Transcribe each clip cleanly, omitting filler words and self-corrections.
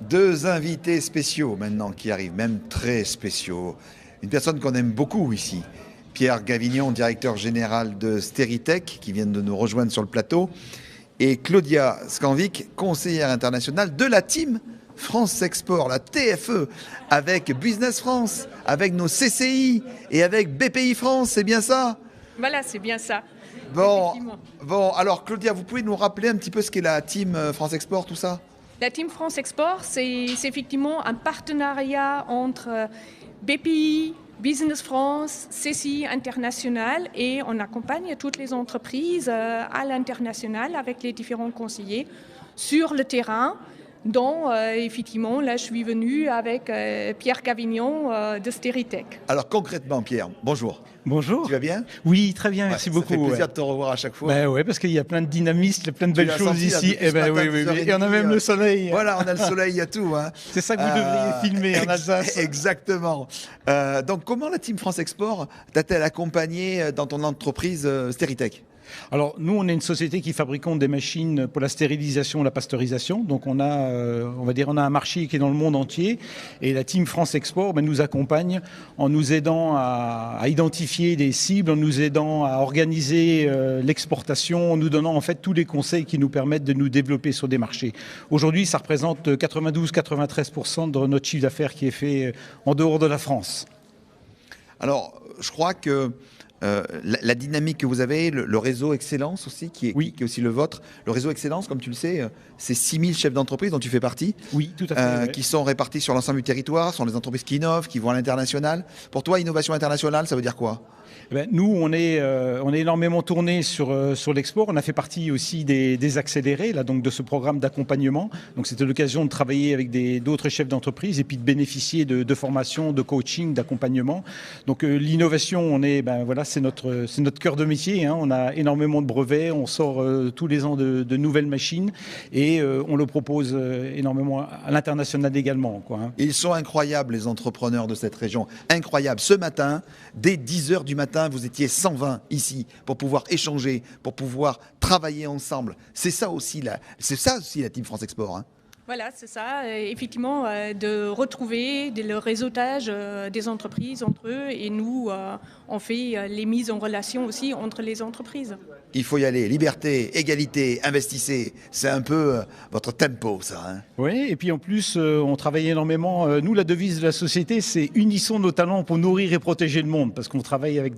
Deux invités spéciaux maintenant qui arrivent, même très spéciaux. Une personne qu'on aime beaucoup ici, Pierre Gavignon, directeur général de Steritech, qui vient de nous rejoindre sur le plateau, et Claudia Scanvic, conseillère internationale de la team France Export, la TFE, avec Business France, avec nos CCI et avec BPI France, c'est bien ça? Voilà, c'est bien ça. Bon, alors Claudia, vous pouvez nous rappeler un petit peu ce qu'est la team France Export, tout ça? La Team France Export, c'est effectivement un partenariat entre BPI, Business France, CCI International, et on accompagne toutes les entreprises à l'international avec les différents conseillers sur le terrain. Donc, effectivement, là, je suis venue avec Pierre Gavignon de Steritech. Alors concrètement, Pierre, bonjour. Bonjour. Tu vas bien? Oui, très bien, merci beaucoup. Ça fait plaisir de te revoir à chaque fois. Ben ouais, parce qu'il y a plein de dynamisme, il y a plein de belles choses ici. Et oui. Et on a même le soleil. Voilà, on a le soleil, il y a tout. Hein. C'est ça que vous devriez filmer en Alsace. Exactement. Donc, comment la Team France Export t'a-t-elle accompagné dans ton entreprise Steritech? Alors, nous, on est une société qui fabriquons des machines pour la stérilisation et la pasteurisation. Donc, on a un marché qui est dans le monde entier. Et la Team France Export nous accompagne en nous aidant à identifier des cibles, en nous aidant à organiser l'exportation, en nous donnant en fait tous les conseils qui nous permettent de nous développer sur des marchés. Aujourd'hui, ça représente 92-93% de notre chiffre d'affaires qui est fait en dehors de la France. Alors, je crois que la dynamique que vous avez, le réseau Excellence aussi, qui est aussi le vôtre. Le réseau Excellence, comme tu le sais, c'est 6000 chefs d'entreprise dont tu fais partie. Oui, tout à fait. Qui sont répartis sur l'ensemble du territoire, sont les entreprises qui innovent, qui vont à l'international. Pour toi, innovation internationale, ça veut dire quoi? Nous, on est énormément tourné sur l'export. On a fait partie aussi des accélérés, là, donc de ce programme d'accompagnement. Donc, c'était l'occasion de travailler avec d'autres chefs d'entreprise et puis de bénéficier de formations, de coaching, d'accompagnement. Donc, l'innovation, c'est notre cœur de métier. Hein. On a énormément de brevets. On sort tous les ans de nouvelles machines et on le propose énormément à l'international également, quoi, hein. Ils sont incroyables, les entrepreneurs de cette région. Incroyables. Ce matin, dès 10h du matin, vous étiez 120 ici pour pouvoir échanger, pour pouvoir travailler ensemble. C'est ça aussi la Team France Export. Hein. Voilà, c'est ça, effectivement, de retrouver le réseautage des entreprises entre eux, et nous, on fait les mises en relation aussi entre les entreprises. Il faut y aller, liberté, égalité, investissez, c'est un peu votre tempo, ça. Hein. Oui, et puis en plus, on travaille énormément. Nous, la devise de la société, c'est « Unissons nos talents pour nourrir et protéger le monde », parce qu'on travaille avec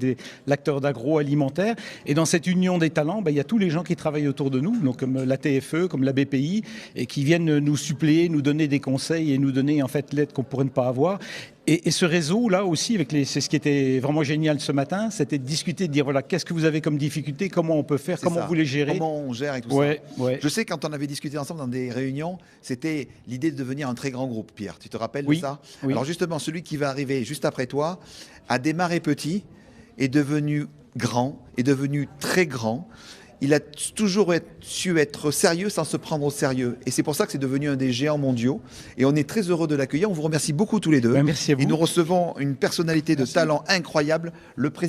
l'acteur d'agroalimentaire. Et dans cette union des talents, il y a tous les gens qui travaillent autour de nous, donc comme la TFE, comme la BPI, et qui viennent nous suppléer, nous donner des conseils et nous donner en fait l'aide qu'on pourrait ne pas avoir. Et ce réseau-là aussi, c'est ce qui était vraiment génial ce matin, c'était de discuter, de dire voilà, qu'est-ce que vous avez comme difficulté, comment on peut faire, comment vous les gérez. Comment on gère et tout ça. Ouais. Je sais, quand on avait discuté ensemble dans des réunions, c'était l'idée de devenir un très grand groupe, Pierre. Tu te rappelles de ça? Oui. Alors justement, celui qui va arriver juste après toi a démarré petit, est devenu grand, est devenu très grand. Il a toujours su être sérieux sans se prendre au sérieux. Et c'est pour ça que c'est devenu un des géants mondiaux. Et on est très heureux de l'accueillir. On vous remercie beaucoup tous les deux. Merci à vous. Et nous recevons une personnalité de talent incroyable, le président